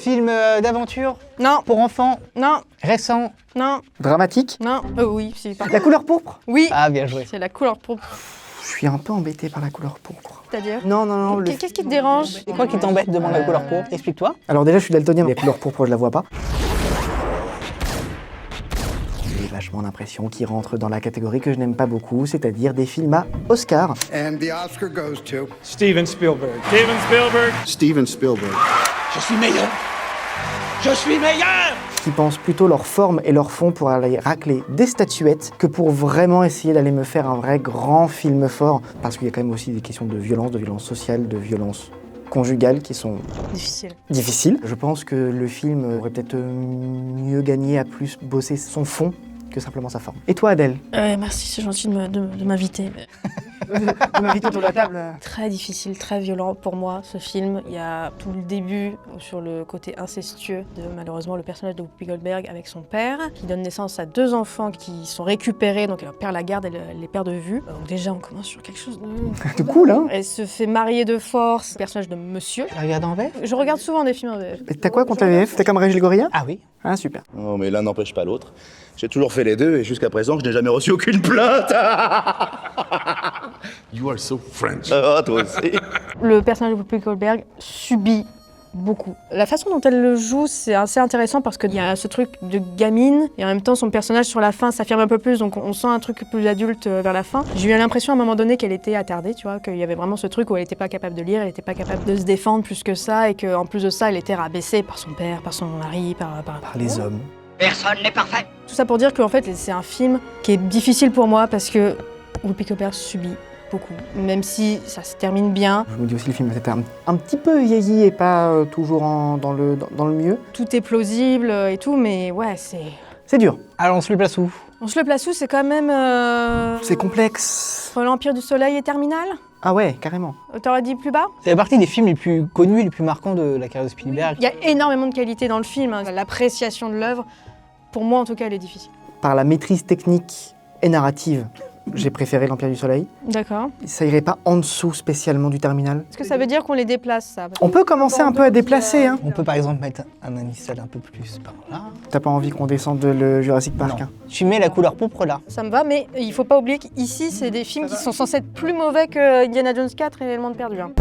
Film d'aventure Non. pour enfants, Non. récent. Non. Dramatique? Non. Oui, si. La couleur pourpre? Oui. Ah, bien joué. C'est la couleur pourpre. Je suis un peu embêté par la couleur pourpre. C'est-à-dire Non. Qu'est-ce qui te dérange? C'est quoi qui t'embête devant la couleur pourpre? Explique-toi. Alors déjà, je suis daltonien, mais la couleur pourpre, je la vois pas. J'ai vachement l'impression qu'il rentre dans la catégorie que je n'aime pas beaucoup, c'est-à-dire des films à Oscar. And the Oscar goes to Steven Spielberg. Steven Spielberg. Steven Spielberg. Je suis meilleur. Je suis meilleur. Qui pensent plutôt leur forme et leur fond pour aller racler des statuettes que pour vraiment essayer d'aller me faire un vrai grand film fort. Parce qu'il y a quand même aussi des questions de violence sociale, de violence conjugale qui sont difficiles. Je pense que le film aurait peut-être mieux gagné à plus bosser son fond que simplement sa forme. Et toi, Adèle? Merci, c'est gentil de m'inviter. De m'inviter autour de la table. Très difficile, très violent pour moi, ce film. Il y a tout le début sur le côté incestueux de, malheureusement, le personnage de Whoopi Goldberg avec son père, qui donne naissance à 2 enfants qui sont récupérés, donc leur père la garde et les perd de vue. Donc déjà, on commence sur quelque chose De cool, hein? Elle se fait marier de force, le personnage de monsieur. Tu la regardes en VF? Je regarde souvent des films en VF. Et t'as quoi contre la VF? T'es comme Régis Gorilla? Ah oui. Ah, super. Non, mais l'un n'empêche pas l'autre. J'ai toujours fait les deux et jusqu'à présent, je n'ai jamais reçu aucune plainte. You are so French. Ah, toi aussi. Le personnage de Whoopi Goldberg subit beaucoup. La façon dont elle le joue, c'est assez intéressant parce qu'il y a ce truc de gamine et en même temps son personnage sur la fin s'affirme un peu plus, donc on sent un truc plus adulte vers la fin. J'ai eu l'impression à un moment donné qu'elle était attardée, tu vois, qu'il y avait vraiment ce truc où elle n'était pas capable de lire, elle n'était pas capable de se défendre plus que ça et qu'en plus de ça, elle était rabaissée par son père, par son mari, par Les hommes. Personne n'est parfait. Tout ça pour dire qu'en fait, c'est un film qui est difficile pour moi parce que Whoopi Goldberg subit beaucoup, même si ça se termine bien. Je me dis aussi le film était un petit peu vieilli et pas toujours dans le mieux. Tout est plausible et tout, mais ouais, c'est... C'est dur. Alors, on se le place où? On se le place où? C'est quand même... C'est complexe. Entre l'Empire du Soleil et Terminal? Ah ouais, carrément. T'aurais dit plus bas? Ça fait partie des films les plus connus et les plus marquants de la carrière de Spielberg. Il y a énormément de qualité dans le film, hein. L'appréciation de l'œuvre, pour moi en tout cas, elle est difficile. Par la maîtrise technique et narrative, j'ai préféré l'Empire du Soleil. D'accord. Ça irait pas en dessous spécialement du Terminal. Est-ce que ça veut dire qu'on les déplace, ça? On peut commencer un peu à déplacer, hein. On peut par exemple mettre un anisole un peu plus par là. T'as pas envie qu'on descende le Jurassic Park, Non. hein. Tu mets la couleur pourpre là. Ça me va, mais il faut pas oublier qu'ici, c'est des films qui sont censés être plus mauvais que Indiana Jones 4 et L'élément de perdu, hein.